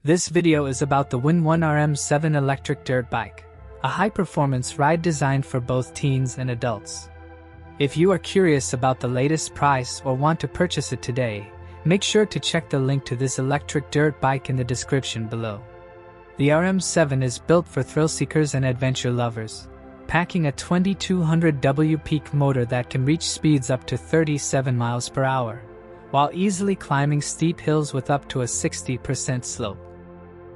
This video is about the Windone RM7 electric dirt bike, a high-performance ride designed for both teens and adults. If you are curious about the latest price or want to purchase it today, make sure to check the link to this electric dirt bike in the description below. The RM7 is built for thrill seekers and adventure lovers, packing a 2200W peak motor that can reach speeds up to 37 miles per hour, while easily climbing steep hills with up to a 60% slope.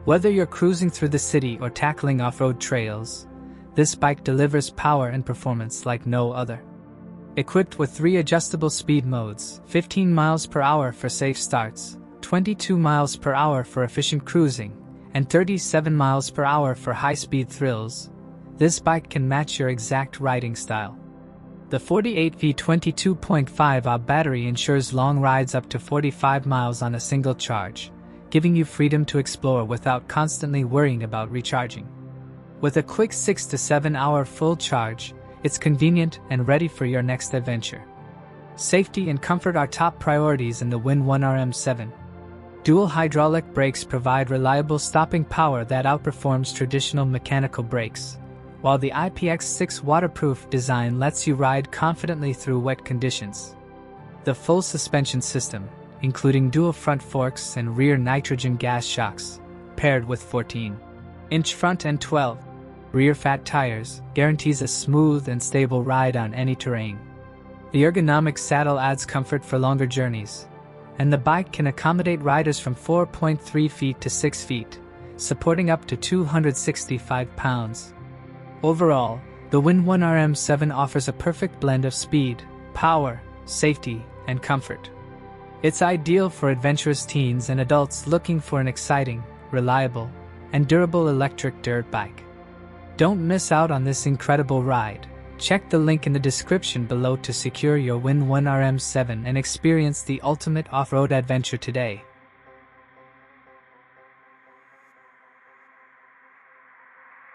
Whether you're cruising through the city or tackling off-road trails, this bike delivers power and performance like no other. Equipped with 3 adjustable speed modes, 15 miles per hour for safe starts, 22 miles per hour for efficient cruising, and 37 miles per hour for high-speed thrills, this bike can match your exact riding style. The 48V 22.5Ah battery ensures long rides up to 45 miles on a single charge, giving you freedom to explore without constantly worrying about recharging. With a quick 6 to 7 hour full charge, it's convenient and ready for your next adventure. Safety and comfort are top priorities in the Windone RM7. Dual hydraulic brakes provide reliable stopping power that outperforms traditional mechanical brakes, while the IPX6 waterproof design lets you ride confidently through wet conditions. The full suspension system, including dual front forks and rear nitrogen gas shocks, paired with 14-inch front and 12-rear fat tires, guarantees a smooth and stable ride on any terrain. The ergonomic saddle adds comfort for longer journeys, and the bike can accommodate riders from 4.3 feet to 6 feet, supporting up to 265 pounds. Overall, the Windone RM7 offers a perfect blend of speed, power, safety, and comfort. It's ideal for adventurous teens and adults looking for an exciting, reliable, and durable electric dirt bike. Don't miss out on this incredible ride. Check the link in the description below to secure your Windone RM7 and experience the ultimate off-road adventure today.